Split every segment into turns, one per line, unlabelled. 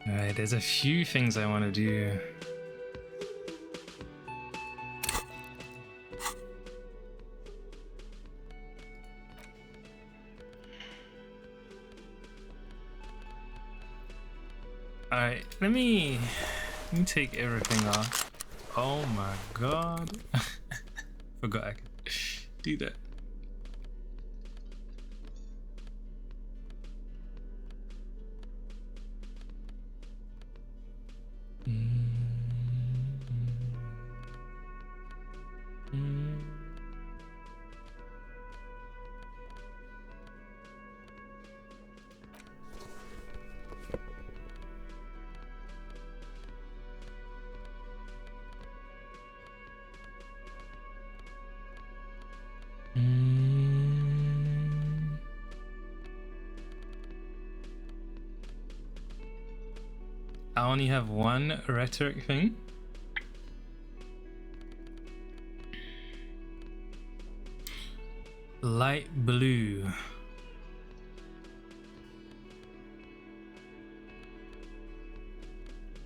Alright, there's a few things I want to do. Alright, let me take everything off. Oh my god. Forgot I could do that. I only have one rhetoric thing. Light blue.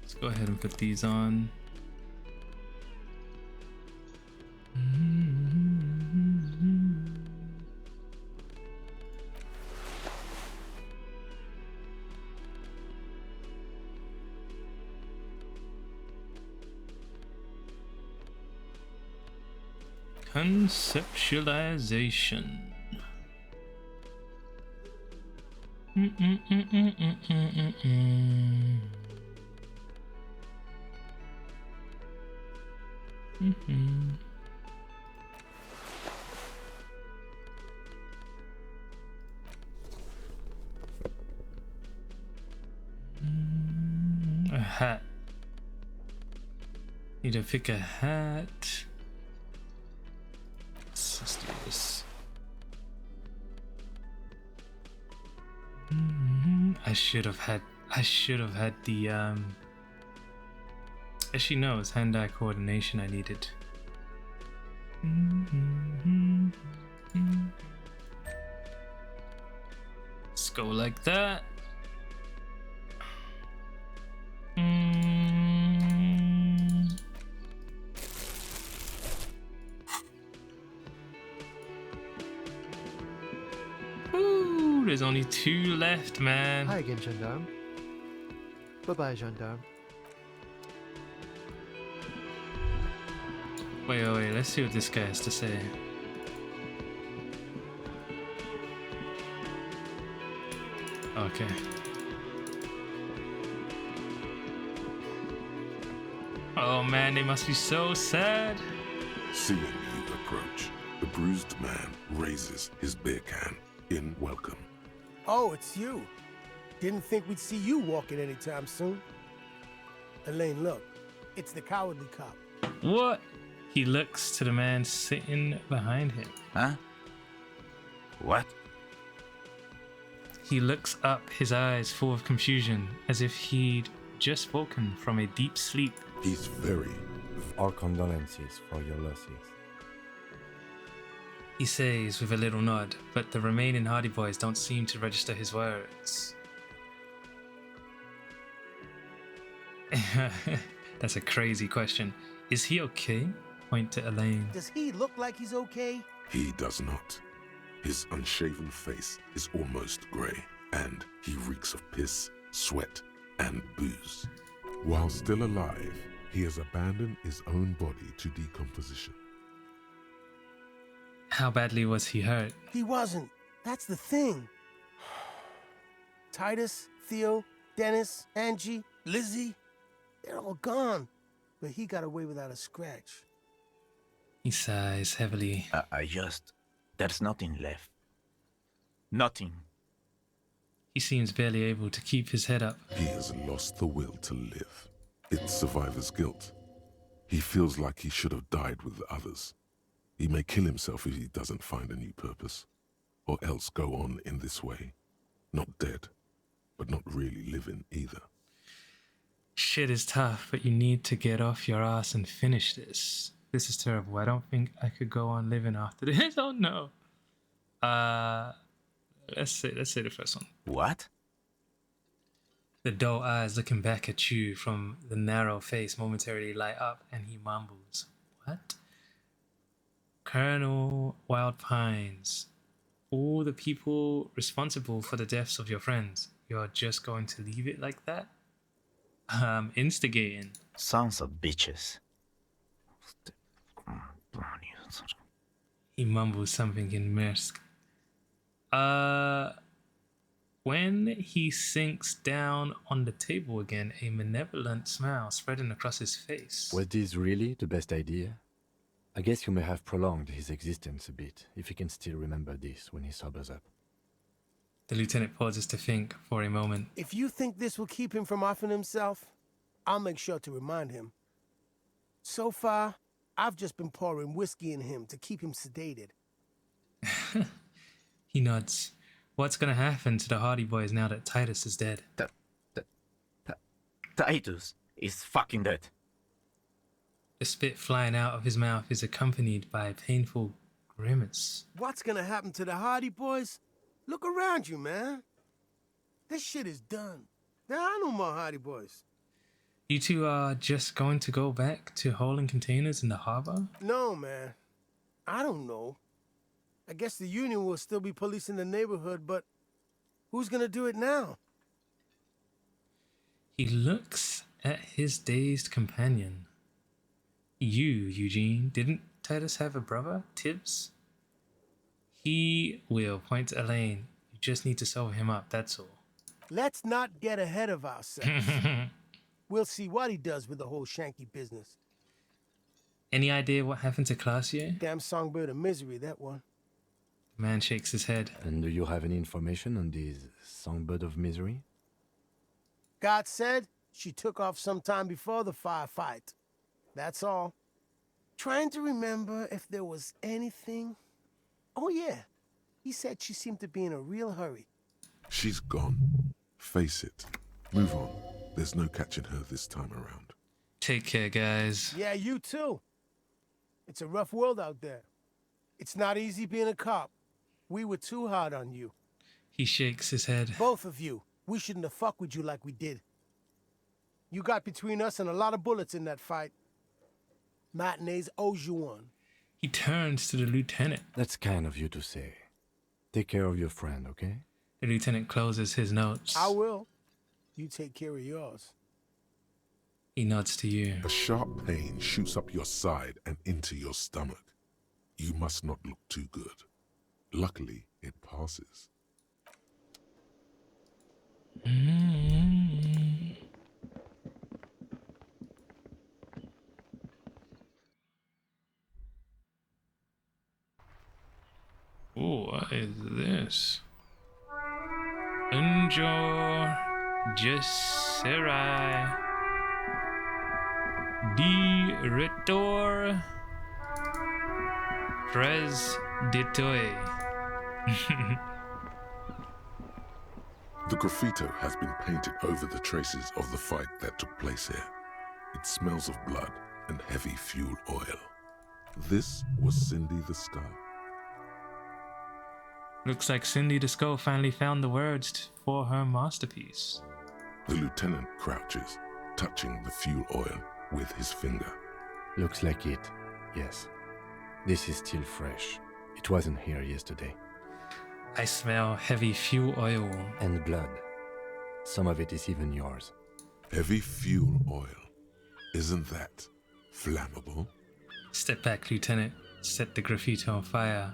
Let's go ahead and put these on. Conceptualization. A hat. Need to pick a hat. Let's do this. I should have had the actually no, it's hand-eye coordination I needed. Let's go like that. There's only 2 left, man.
Hi again, gendarme. Bye-bye, gendarme.
Wait, let's see what this guy has to say. Okay. Oh man, they must be so sad.
Seeing you approach, the bruised man raises his beer can in welcome.
Oh, it's you. Didn't think we'd see you walking anytime soon. Elaine, look. It's the cowardly cop.
What? He looks to the man sitting behind him.
Huh? What?
He looks up, his eyes full of confusion, as if he'd just woken from a deep sleep.
He's very...
Our condolences for your losses.
He says with a little nod, but the remaining Hardy Boys don't seem to register his words. That's a crazy question. Is he okay? Point to Elaine.
Does he look like he's okay?
He does not. His unshaven face is almost grey, and he reeks of piss, sweat, and booze. While still alive, he has abandoned his own body to decomposition.
How badly was he hurt?
He wasn't. That's the thing. Titus, Theo, Dennis, Angie, Lizzie, they're all gone. But he got away without a scratch.
He sighs heavily.
There's nothing left. Nothing.
He seems barely able to keep his head up.
He has lost the will to live. It's survivor's guilt. He feels like he should have died with the others. He may kill himself if he doesn't find a new purpose, or else go on in this way. Not dead, but not really living either.
Shit is tough, but you need to get off your ass and finish this. This is terrible. I don't think I could go on living after this. Oh no. Let's say the first one.
What?
The dull eyes looking back at you from the narrow face momentarily light up, and he mumbles, "What?" Colonel Wild Pines, all the people responsible for the deaths of your friends, you're just going to leave it like that? Instigating.
Sons of bitches.
He mumbles something in Mersk. When he sinks down on the table again, a malevolent smile spreading across his face.
Was this really the best idea? I guess you may have prolonged his existence a bit, if he can still remember this when he sobers up.
The lieutenant pauses to think for a moment.
If you think this will keep him from offing himself, I'll make sure to remind him. So far, I've just been pouring whiskey in him to keep him sedated.
He nods. What's gonna happen to the Hardy Boys now that Titus is dead?
Titus is fucking dead.
The spit flying out of his mouth is accompanied by a painful grimace.
What's gonna happen to the Hardy Boys? Look around you, man. This shit is done. There are no more Hardy Boys.
You two are just going to go back to hauling containers in the harbor?
No, man. I don't know. I guess the Union will still be policing the neighborhood, but who's gonna do it now?
He looks at his dazed companion. You, Eugene, didn't Titus have a brother, Tibbs? He will point to Elaine. You just need to sober him up, that's all.
Let's not get ahead of ourselves. We'll see what he does with the whole Shanky business.
Any idea what happened to Classier?
Damn songbird of misery, that one.
The man shakes his head.
And do you have any information on this songbird of misery?
God said she took off sometime before the firefight. That's all. Trying to remember if there was anything. Oh yeah, he said she seemed to be in a real hurry.
She's gone. Face it. Move on. There's no catching her this time around.
Take care, guys.
Yeah, you too. It's a rough world out there. It's not easy being a cop. We were too hard on you.
He shakes his head.
Both of you. We shouldn't have fucked with you like we did. You got between us and a lot of bullets in that fight. Matinees owes you one.
He turns to the lieutenant.
That's kind of you to say. Take care of your friend, okay?
The lieutenant closes his notes.
I will. You take care of yours.
He nods to you.
A sharp pain shoots up your side and into your stomach. You must not look too good. Luckily, it passes.
Oh, what is this? Unjo Gesserai Director Pres Detoy.
The graffito has been painted over the traces of the fight that took place here. It smells of blood and heavy fuel oil. This was Cindy the Scar.
Looks like Cindy the Skull finally found the words for her masterpiece.
The lieutenant crouches, touching the fuel oil with his finger.
Looks like it, yes. This is still fresh. It wasn't here yesterday.
I smell heavy fuel oil.
And blood. Some of it is even yours.
Heavy fuel oil. Isn't that flammable?
Step back, Lieutenant. Set the graffiti on fire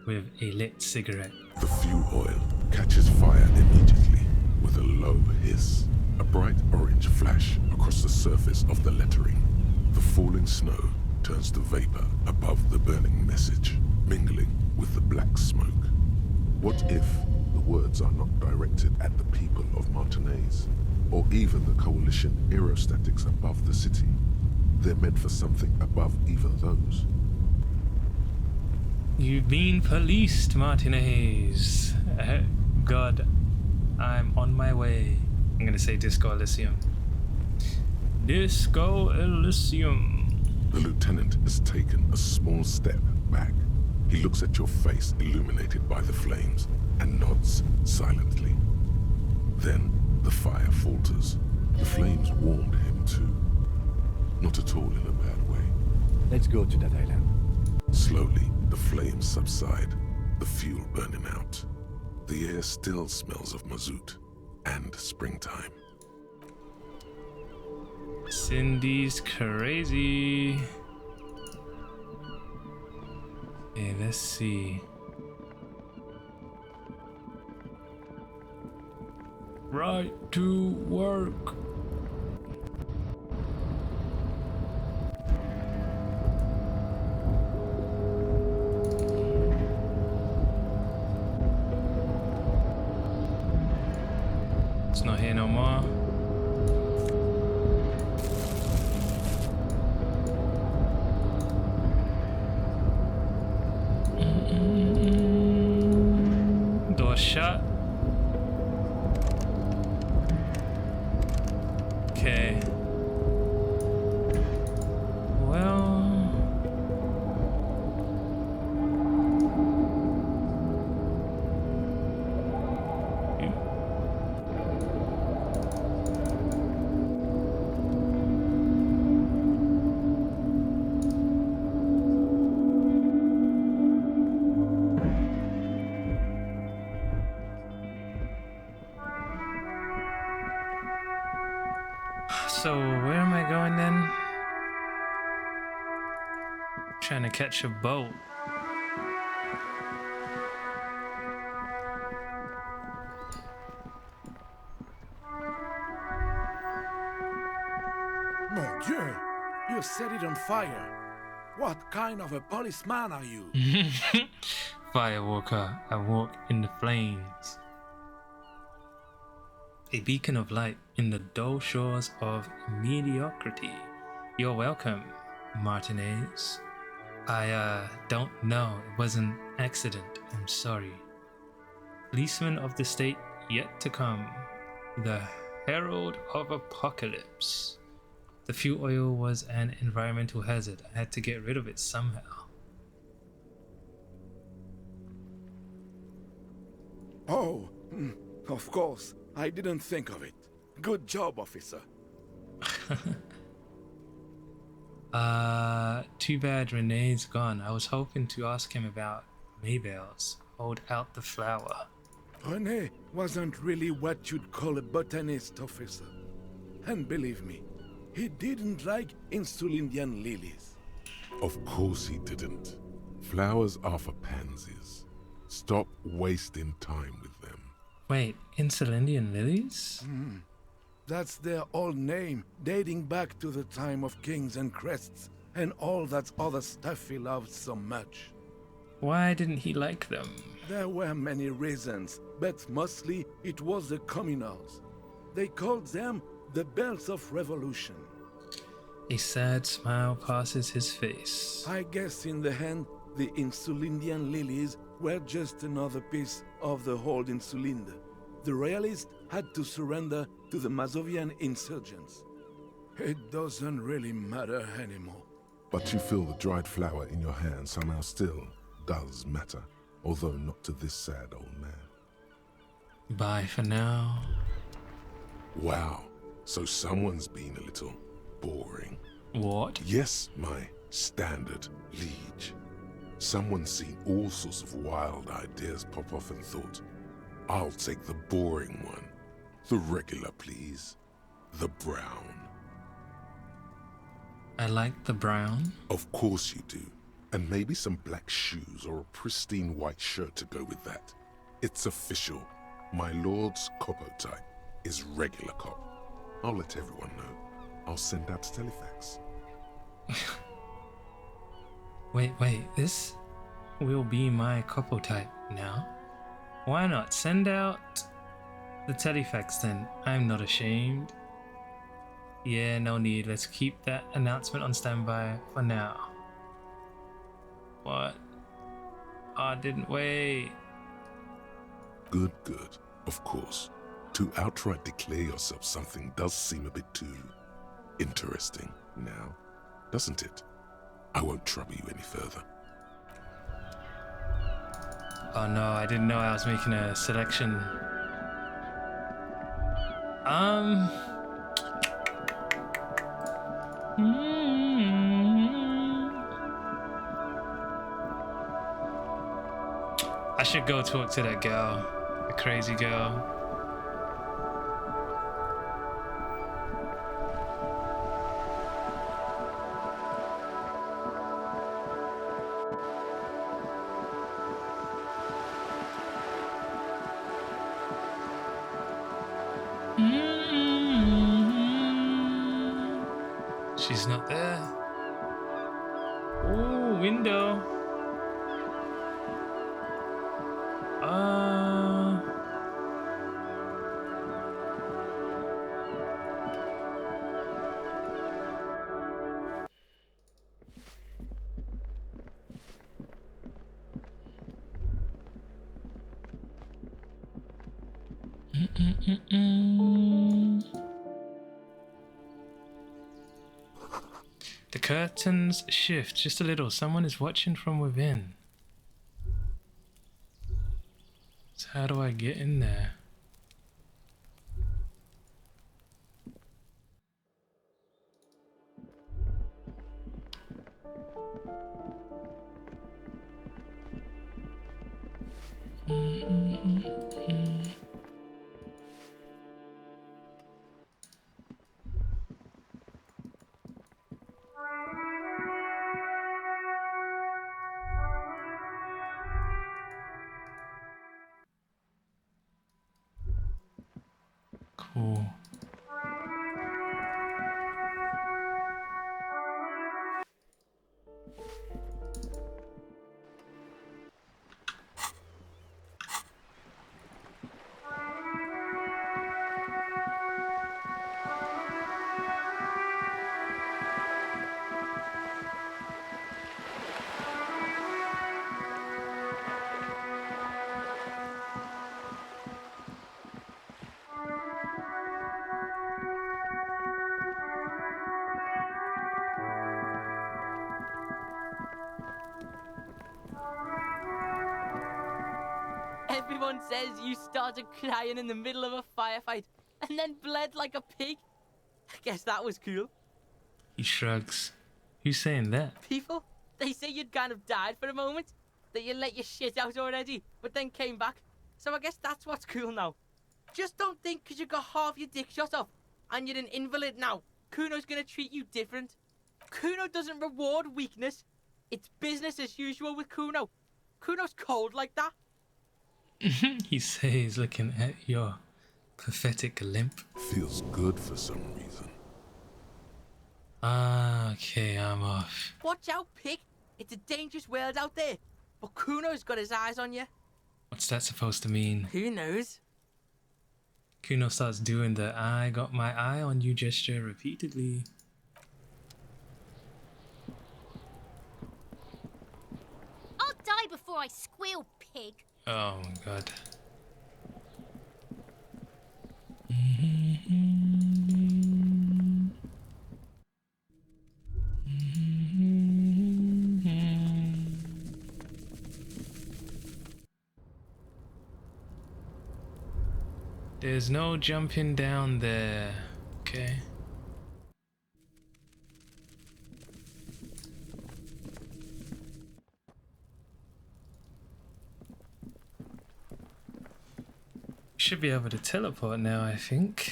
with a lit cigarette.
The fuel oil catches fire immediately with a low hiss. A bright orange flash across the surface of the lettering. The falling snow turns to vapor above the burning message, mingling with the black smoke. What if the words are not directed at the people of Martinez, or even the coalition aerostatics above the city? They're meant for something above even those.
You've been policed, Martinez. God, I'm on my way. I'm gonna say Disco Elysium. Disco Elysium.
The lieutenant has taken a small step back. He looks at your face illuminated by the flames and nods silently. Then the fire falters. flames warmed him too. Not at all in a bad way.
Let's go to that island.
Slowly, the flames subside, the fuel burning out. The air still smells of mazout and springtime.
Cindy's crazy. Okay, let's see. Right to work. It's not here no more. Door shut. Okay. Well. So where am I going then? Trying to catch a boat.
Mon Dieu! You set it on fire! What kind of a policeman are you?
Firewalker, I walk in the flames. A beacon of light in the dull shores of mediocrity. You're welcome, Martinez. I don't know. It was an accident. I'm sorry. Policeman of the state yet to come. The Herald of Apocalypse. The fuel oil was an environmental hazard. I had to get rid of it somehow.
Oh, of course. I didn't think of it. Good job, officer.
Too bad Renee's gone. I was hoping to ask him about Maybelle's. Hold out the flower.
René wasn't really what you'd call a botanist, officer. And believe me, he didn't like Insulindian lilies.
Of course he didn't. Flowers are for pansies. Stop wasting time with them.
Wait, Insulindian lilies?
That's their old name, dating back to the time of kings and crests, and all that other stuff he loved so much.
Why didn't he like them?
There were many reasons, but mostly it was the communals. They called them the Bells of Revolution.
A sad smile passes his face.
I guess in the end, the Insulindian lilies were just another piece of the whole Insulinde. The Royalists had to surrender to the Mazovian insurgents. It doesn't really matter anymore.
But you feel the dried flower in your hand somehow still does matter, although not to this sad old man.
Bye for now.
Wow, so someone's been a little boring.
What?
Yes, my standard liege. Someone's seen all sorts of wild ideas pop off and thought, I'll take the boring one. The regular, please. The brown.
I like the brown.
Of course you do. And maybe some black shoes or a pristine white shirt to go with that. It's official. My lord's Copo type is regular cop. I'll let everyone know. I'll send out a telefax.
Wait, this will be my couple type now. Why not send out the telefax then? I'm not ashamed. Yeah, no need. Let's keep that announcement on standby for now. What? I didn't wait.
Good. Of course. To outright declare yourself something does seem a bit too interesting now, doesn't it? I won't trouble you any further.
Oh no, I didn't know I was making a selection. should go talk to that girl, the crazy girl. She's not there. Oh, window. The curtains shift just a little. Someone is watching from within. So how do I get in there? Cool.
Everyone says you started crying in the middle of a firefight and then bled like a pig. I guess that was cool.
He shrugs. Who's saying that?
People, they say you'd kind of died for a moment, that you let your shit out already, but then came back. So I guess that's what's cool now. Just don't think because you got half your dick shot off and you're an invalid now, Kuno's gonna treat you different. Kuno doesn't reward weakness. It's business as usual with Kuno. Kuno's cold like that.
He says, looking at your pathetic limp.
Feels good for some reason.
Ah, okay, I'm off.
Watch out, pig. It's a dangerous world out there. But Kuno's got his eyes on you.
What's that supposed to mean?
Who knows?
Kuno starts doing the I got my eye on you gesture repeatedly.
I'll die before I squeal, pig.
Oh my god. There's no jumping down there. Okay. Should be able to teleport now, I think.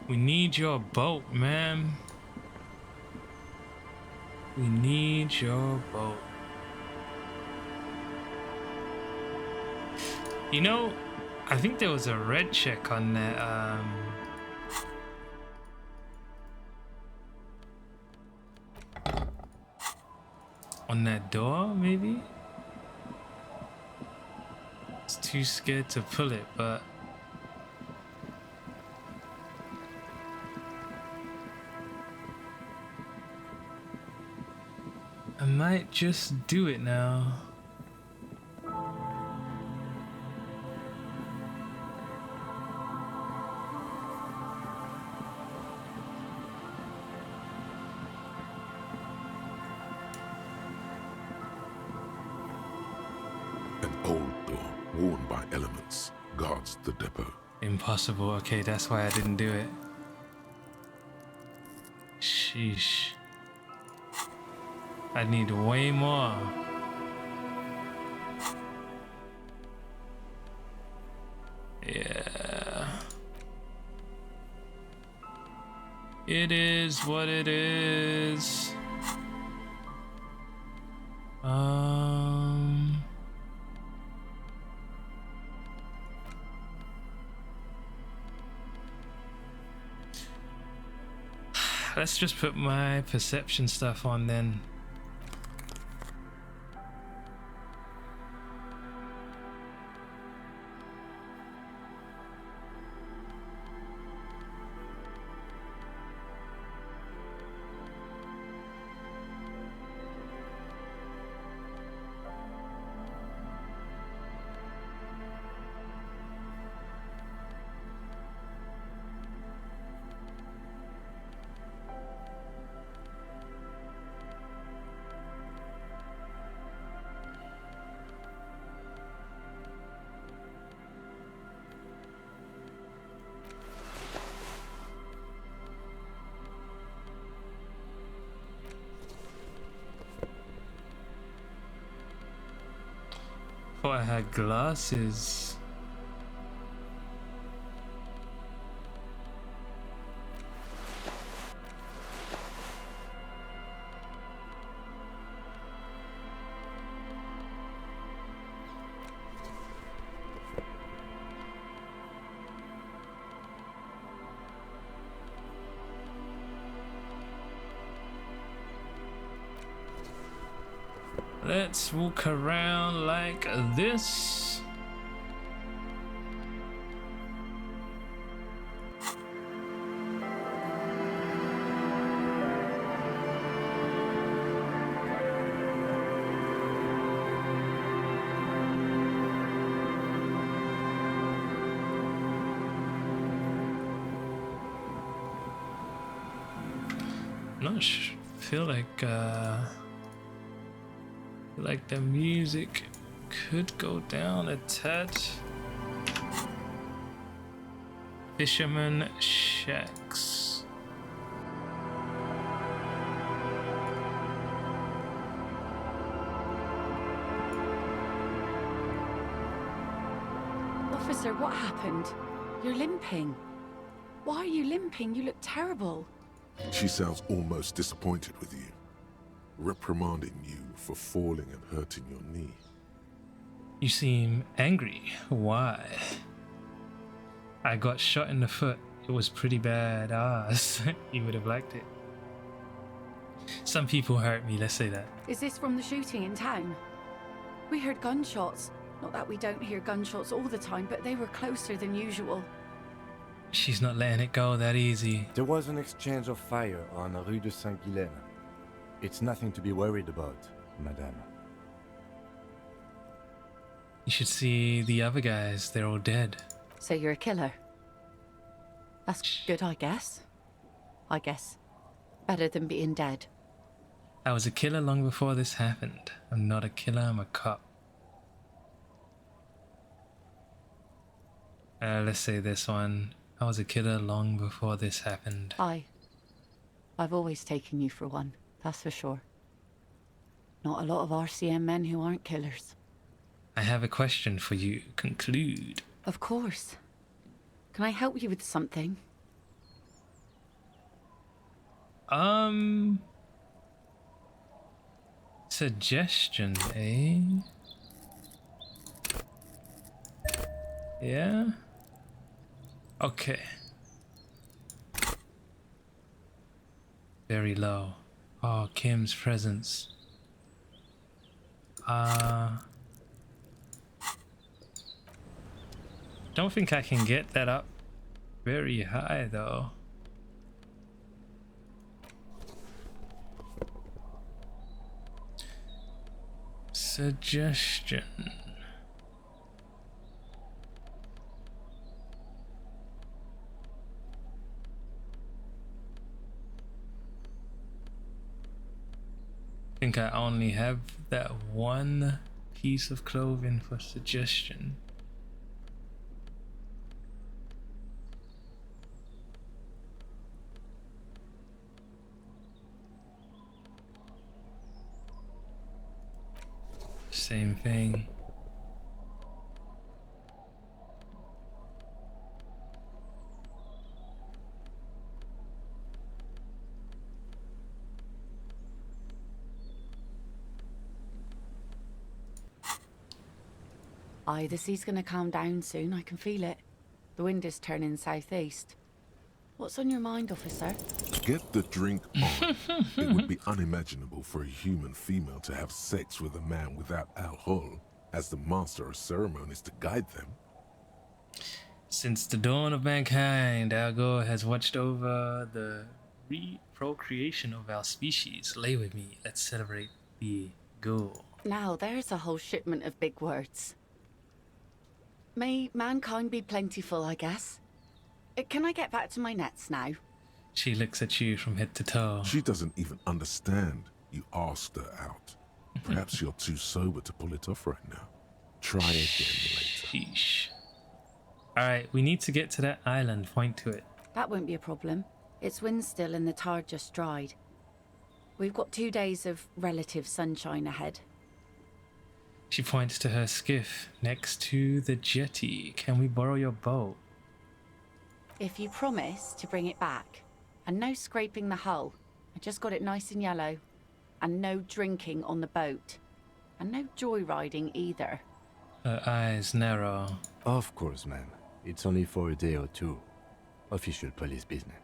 We need your boat, ma'am. We need your boat. You know, I think there was a red check on that, on that door, maybe? It's too scared to pull it, but I might just do it now.
An old door, worn by elements, guards the depot.
Impossible. Okay, that's why I didn't do it. Sheesh. I need way more. Yeah. It is what it is. Let's just put my perception stuff on then. Thought I had glasses. Let's walk around like this. Feel like the music could go down a tad. Fisherman shacks.
Officer, what happened? You're limping. Why are you limping? You look terrible.
She sounds almost disappointed with you, reprimanding you for falling and hurting your knee.
You seem angry. Why? I got shot in the foot. It was pretty badass. You would have liked it. Some people hurt me, let's say that.
Is this from the shooting in town? We heard gunshots. Not that we don't hear gunshots all the time, but they were closer than usual.
She's not letting it go that easy.
There was an exchange of fire on Rue de Saint-Ghilaine. It's nothing to be worried about, madame.
You should see the other guys. They're all dead.
So you're a killer? That's good, I guess. Better than being dead.
I was a killer long before this happened. I'm not a killer, I'm a cop. Let's say this one. I was a killer long before this happened.
I've always taken you for one, that's for sure. Not a lot of RCM men who aren't killers.
I have a question for you. Conclude.
Of course. Can I help you with something?
Suggestion, eh? Yeah? Okay. Very low. Oh, Kim's presence. Don't think I can get that up very high though. Suggestion. I think I only have that one piece of clothing for suggestion. Same thing.
Aye, the sea's gonna calm down soon. I can feel it. The wind is turning southeast. What's on your mind, officer?
Get the drink on. It would be unimaginable for a human female to have sex with a man without alcohol as the master of ceremonies to guide them.
Since the dawn of mankind, Algor has watched over the procreation of our species. Lay with me. Let's celebrate the goal.
Now, there's a whole shipment of big words. May mankind be plentiful, I guess. Can I get back to my nets now?
She looks at you from head to toe.
She doesn't even understand you asked her out. Perhaps you're too sober to pull it off right now. Try again later.
Sheesh. Alright, we need to get to that island. Point to it.
That won't be a problem. It's wind still and the tar just dried. We've got 2 days of relative sunshine ahead.
She points to her skiff next to the jetty. Can we borrow your boat?
If you promise to bring it back, and no scraping the hull, I just got it nice and yellow, and no drinking on the boat, and no joyriding either.
Her eyes narrow.
Of course, ma'am. It's only for a day or two. Official police business.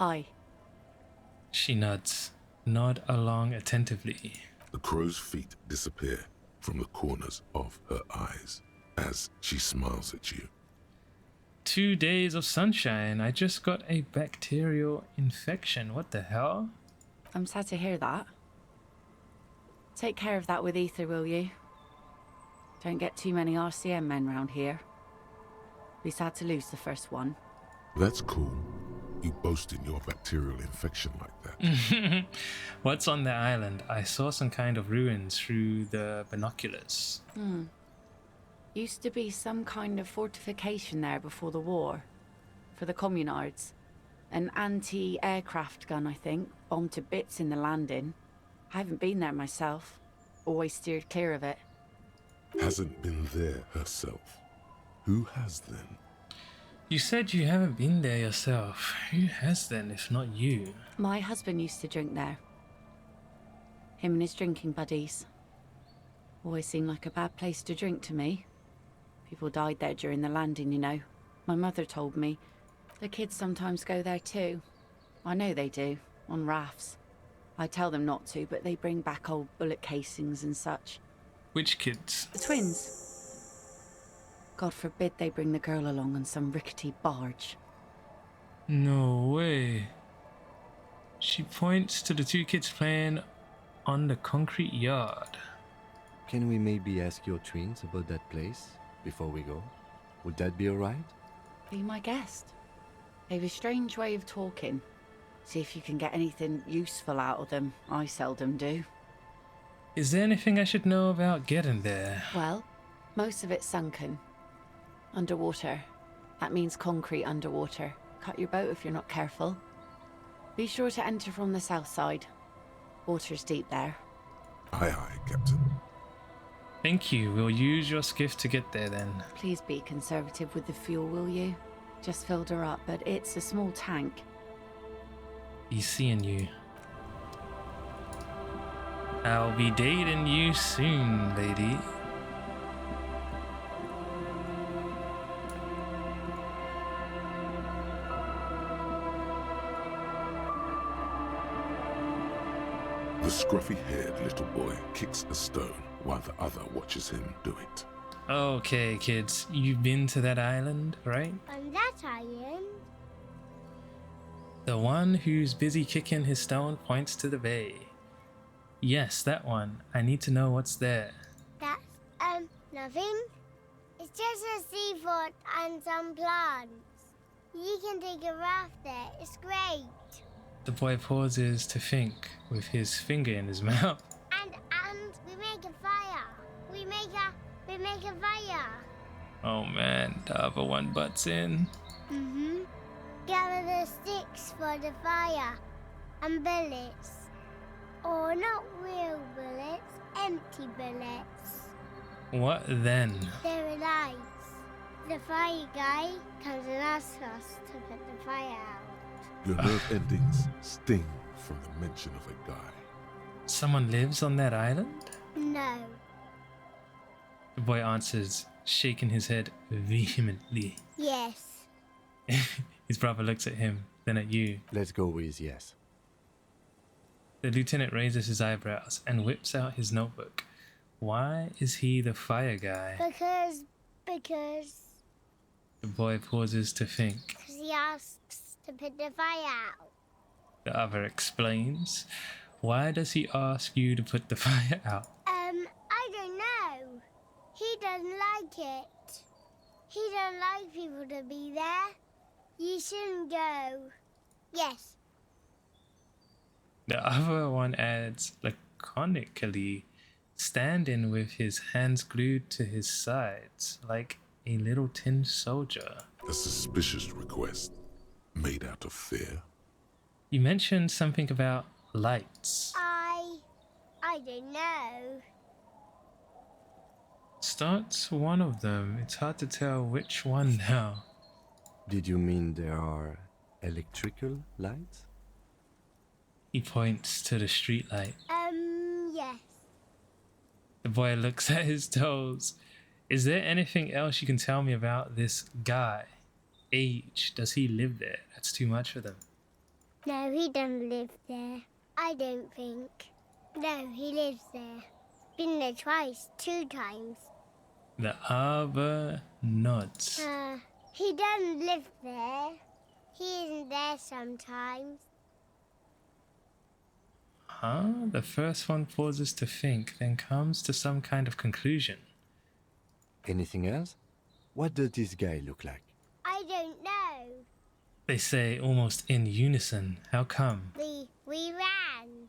Aye.
She nods. Nod along attentively.
The crow's feet disappear from the corners of her eyes as she smiles at you.
2 days of sunshine. I just got a bacterial infection. What the hell?
I'm sad to hear that. Take care of that with ether, will you? Don't get too many RCM men round here. Be sad to lose the first one.
That's cool. You boasting your bacterial infection like that.
What's on the island? I saw some kind of ruins through the binoculars.
Used to be some kind of fortification there before the war. For the communards. An anti-aircraft gun, I think. Bombed to bits in the landing. I haven't been there myself. Always steered clear of it.
Hasn't been there herself. Who has then?
You said you haven't been there yourself. Who has then, if not you?
My husband used to drink there. Him and his drinking buddies. Always seemed like a bad place to drink to me. People died there during the landing, you know. My mother told me. The kids sometimes go there too. I know they do, on rafts. I tell them not to, but they bring back old bullet casings and such.
Which kids?
The twins. God forbid they bring the girl along on some rickety barge.
No way. She points to the 2 kids playing on the concrete yard.
Can we maybe ask your twins about that place before we go? Would that be alright?
Be my guest. They've a strange way of talking. See if you can get anything useful out of them. I seldom do.
Is there anything I should know about getting there?
Well, most of it's sunken. Underwater. That means concrete underwater. Cut your boat if you're not careful. Be sure to enter from the south side. Water's deep there.
Aye, aye, Captain.
Thank you. We'll use your skiff to get there then.
Please be conservative with the fuel, will you? Just filled her up, but it's a small tank.
He's seeing you. I'll be dating you soon, lady.
The scruffy-haired little boy kicks a stone while the other watches him do it.
Okay, kids. You've been to that island, right?
On that island?
The one who's busy kicking his stone points to the bay. Yes, that one. I need to know what's there.
That's, nothing. It's just a seafort and some plants. You can take a raft there. It's great.
The boy pauses to think with his finger in his mouth.
And we make a fire. We make a fire.
Oh man, the other one butts in.
Gather the sticks for the fire and bullets. Or not real bullets, empty bullets.
What then?
They're alive. The fire guy comes and asks us to put the fire out.
Your nerve endings sting from the mention of a guy.
Someone lives on that island?
No.
The boy answers, shaking his head vehemently.
Yes.
His brother looks at him, then at you.
Let's go with yes.
The lieutenant raises his eyebrows and whips out his notebook. Why is he the fire guy?
Because
The boy pauses to think.
he asks to put the fire out.
The other explains. Why does he ask you to put the fire out?
I don't know. He doesn't like it. He don't like people to be there. You shouldn't go. Yes.
The other one adds laconically, standing with his hands glued to his sides, like a little tin soldier.
A suspicious request, made out of fear.
You mentioned something about lights.
I don't know.
Starts one of them. It's hard to tell which one now.
Did you mean there are electrical lights?
He points to the streetlight.
Yes.
The boy looks at his toes. Is there anything else you can tell me about this guy? Age? Does he live there? That's too much for them.
No, he doesn't live there. I don't think. No, he lives there. Been there twice, 2 times.
The other nods.
He doesn't live there. He isn't there sometimes.
Huh? The first one pauses to think, then comes to some kind of conclusion.
Anything else? What does this guy look like?
I don't know.
They say almost in unison. How come?
We ran.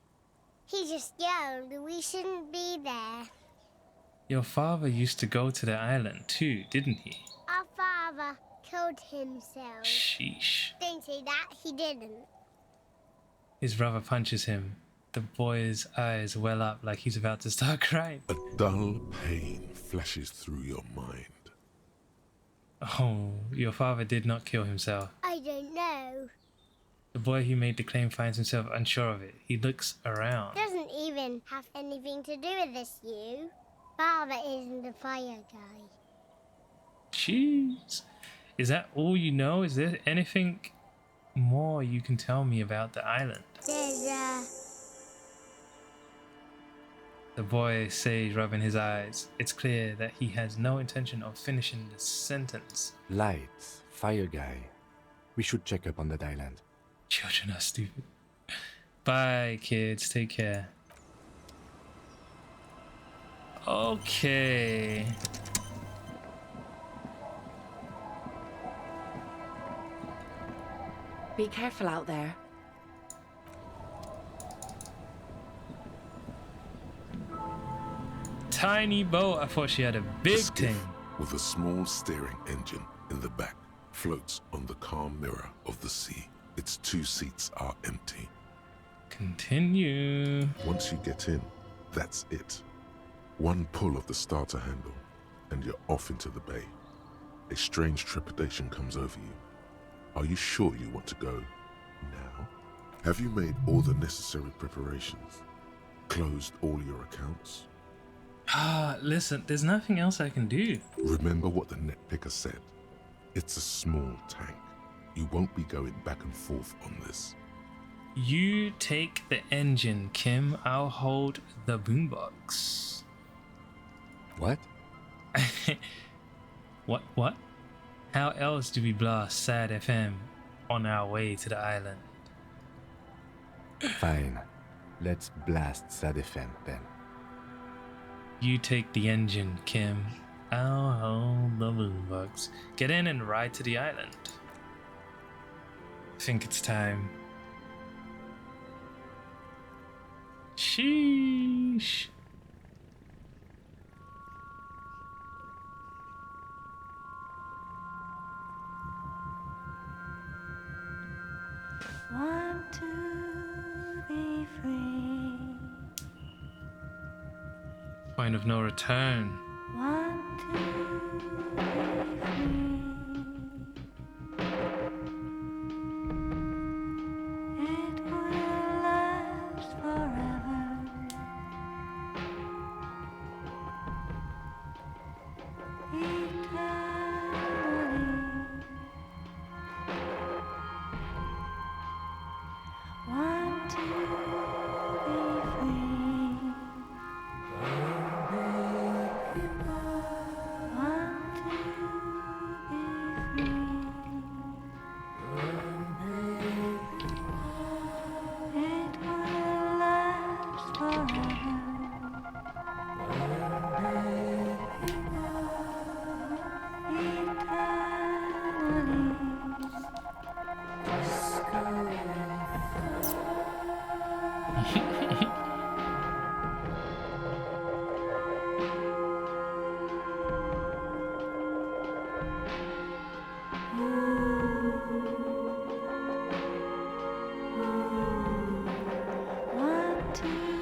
He just yelled we shouldn't be there.
Your father used to go to the island too, didn't he?
Our father killed himself.
Sheesh.
Don't say that, he didn't.
His brother punches him. The boy's eyes well up like he's about to start crying.
A dull pain flashes through your mind.
Oh, your father did not kill himself.
I don't know.
The boy who made the claim finds himself unsure of it. He looks around.
Doesn't even have anything to do with this, you. Father isn't the fire guy.
Jeez. Is that all you know? Is there anything more you can tell me about the island? The boy says, rubbing his eyes. It's clear that he has no intention of finishing the sentence.
Lights, fire guy. We should check up on that island.
Children are stupid. Bye, kids. Take care. Okay.
Be careful out there.
Tiny boat. I thought she had a big
A skiff
thing.
with a small steering engine in the back floats on the calm mirror of the sea. Its 2 seats are empty.
Continue.
Once you get in, that's it. One pull of the starter handle, and you're off into the bay. A strange trepidation comes over you. Are you sure you want to go now? Have you made all the necessary preparations? Closed all your accounts?
Listen, there's nothing else I can do.
Remember what the net picker said. It's a small tank. You won't be going back and forth on this.
You take the engine, Kim. I'll hold the boombox.
What?
What? How else do we blast Sad FM on our way to the island?
Fine. Let's blast Sad FM then.
You take the engine, Kim. I'll hold the boombox. Get in and ride to the island. I think it's time. Sheesh.
Want to be free.
point of no return.
Want to be free. It will last forever. Eternally. Want to be free. Want to be free. It will last forever. Want to be free.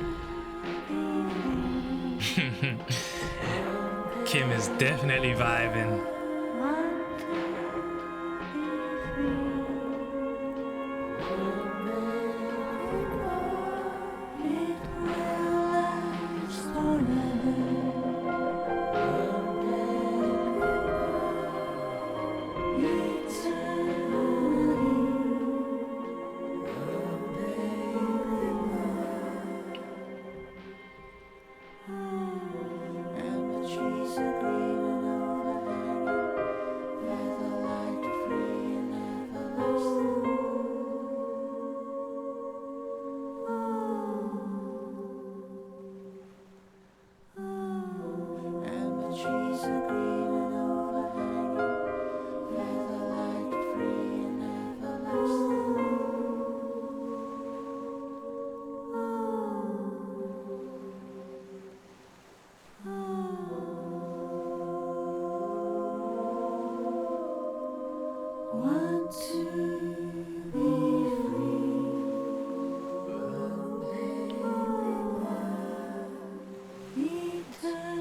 Kim is definitely vibing.
Want to be free. It will last forever. Want to be free. Eternally.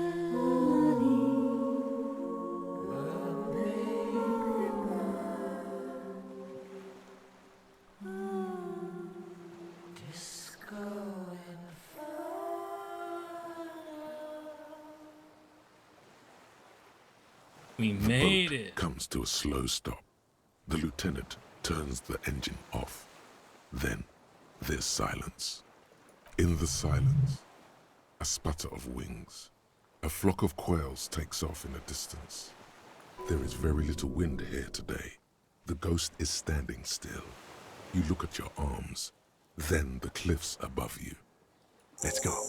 We
The
made
boat
it.
comes to a slow stop. The lieutenant turns the engine off. Then there's silence. In the silence, a sputter of wings. A flock of quails takes off in the distance. There is very little wind here today. The ghost is standing still. You look at your arms, then the cliffs above you. Let's go.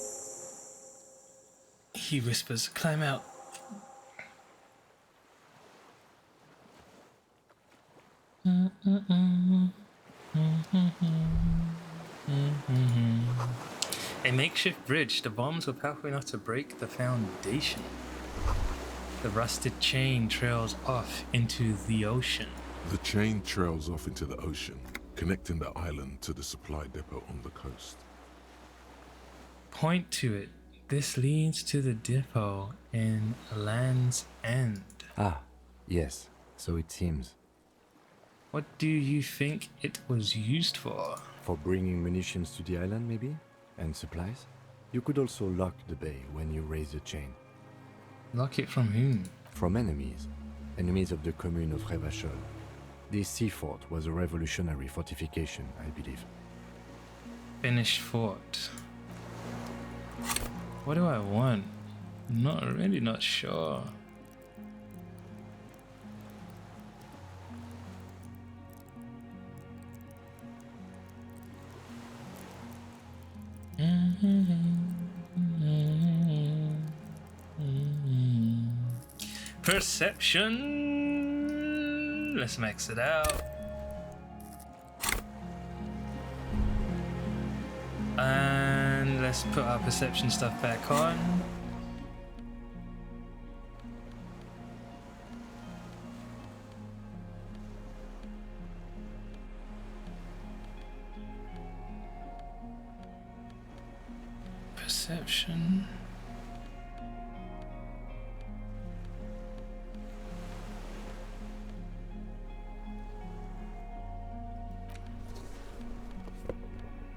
He whispers, climb out. A makeshift bridge. The bombs were powerful enough to break the foundation. The rusted chain trails off into the ocean.
The chain trails off into the ocean, connecting the island to the supply depot on the coast.
Point to it. This leads to the depot in Land's End.
Ah, yes, so it seems.
What do you think it was used for?
For bringing munitions to the island, maybe? And supplies? You could also lock the bay when you raise the chain.
Lock it from whom?
From enemies. Enemies of the commune of Revachol. This sea fort was a revolutionary fortification, I believe.
Finished fort. What do I want? Really not sure. Perception. Let's max it out. And let's put our perception stuff back on. Perception.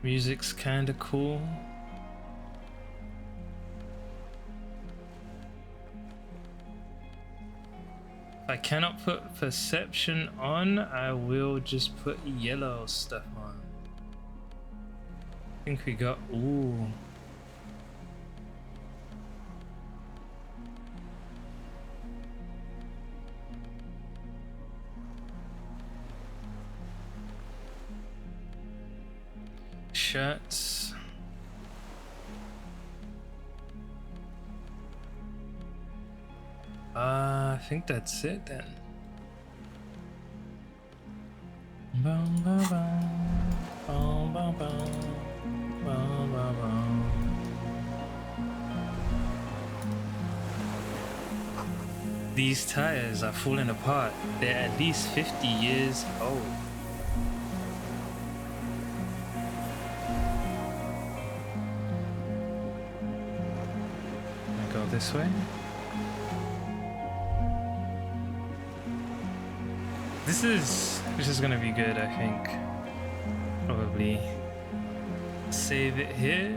Music's kinda cool. If I cannot put perception on, I will just put yellow stuff on. I think we got, ooh. Shirts. I think that's it then. Bum, bum, bum. Bum, bum, bum. Bum, bum, bum. These tires are falling apart. They're at least 50 years old. Can I go this way? This is gonna be good, I think. Probably save it here.